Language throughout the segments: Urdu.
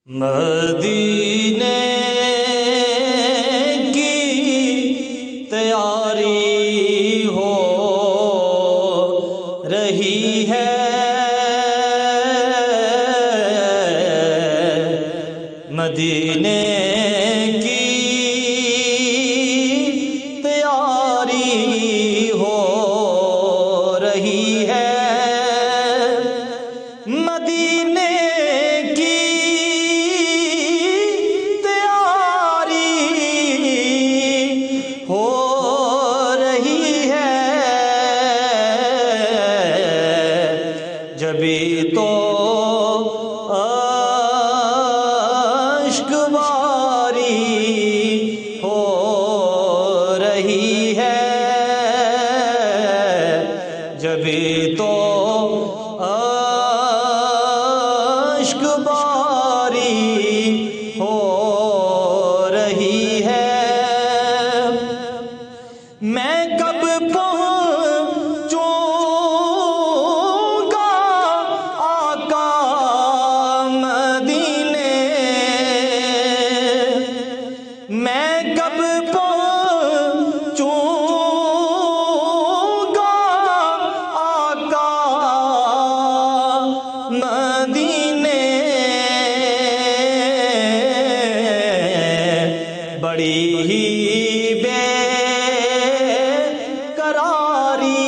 مدینے کی تیاری ہو رہی ہے، مدینے کی تیاری ہو رہی ہے، مدینے کی ہو رہی ہے، جبھی تو اشک باری ہو رہی ہے، جبھی تو اشک باری ہو رہی ہے۔ میں کب پہنچوں گا آقا مدینے، میں کب پہنچوں گا آقا مدینے، بڑی ہی قراری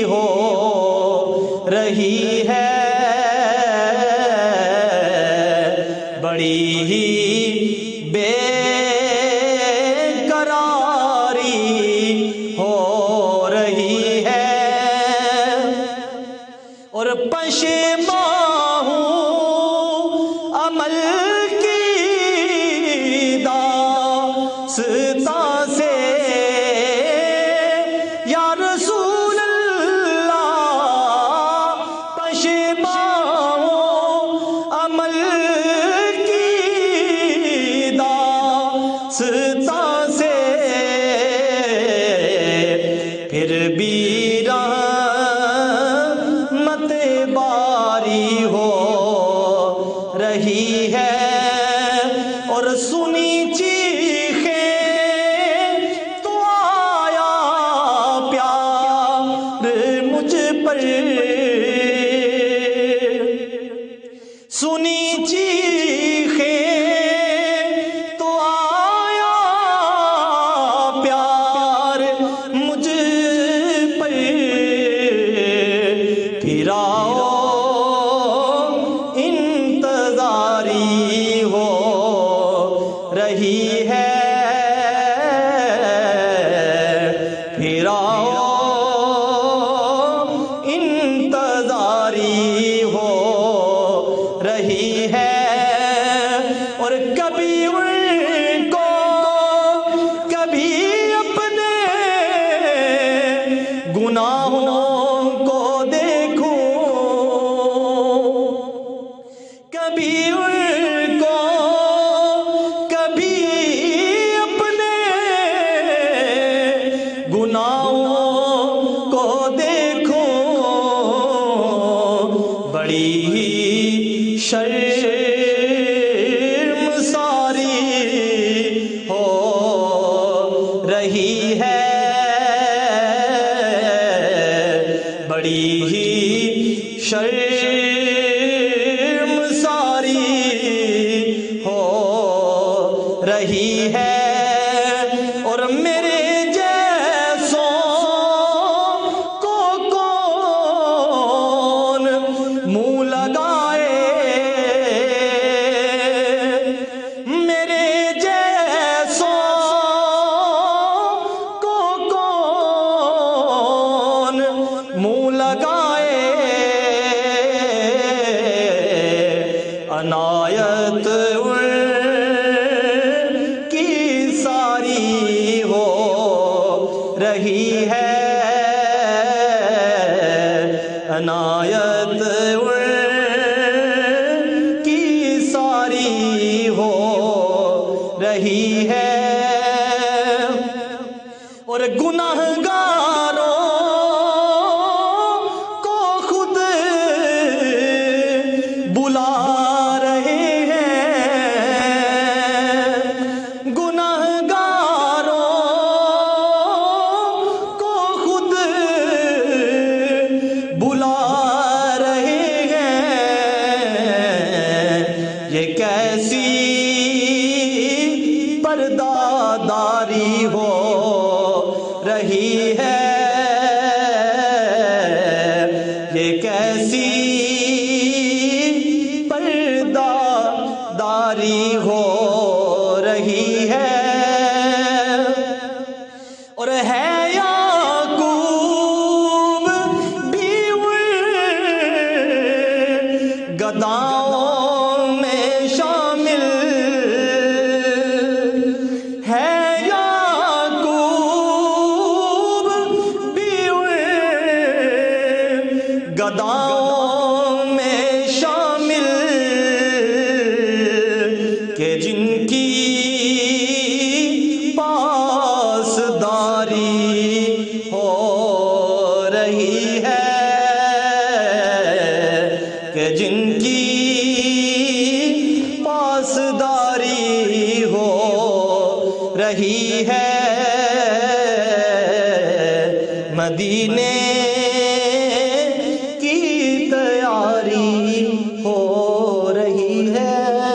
ہو رہی ہے، بڑی ہی بے قراری ہو رہی ہے، اور پشیماں ہوں عمل کی داستان سے، سے پھر بھی رحمت باری ہو رہی ہے، اور سنی چیخیں تو آیا پیار مجھ پر، سنی چیخیں انتظاری ہو رہی ہے، پھر آؤ انتظاری ہو رہی ہے، اور کبھی ان کو کبھی اپنے گناہوں کو دیکھوں، کبھی ان کو کبھی اپنے گناہوں کو دیکھوں، بڑی ہی شرمساری ہو رہی ہے، بڑی ہی ہو رہی ہے، اور میرے جیسوں کو کون منہ لگائے، میرے جیسوں کو کون منہ لگائے، عنایت کی ساری ہو رہی ہے، عنایت کی ساری ہو رہی ہے، اور گناہگاروں کو خود بلا رہے ہیں، پاسداری ہو رہی ہے، اور ہے یعقوب بھی گداؤں میں شامل، ہے یعقوب بھی گداؤں میں شامل، کہ جن کی پاسداری ہو رہی ہے، کہ جن کی پاسداری ہو رہی ہے، مدینے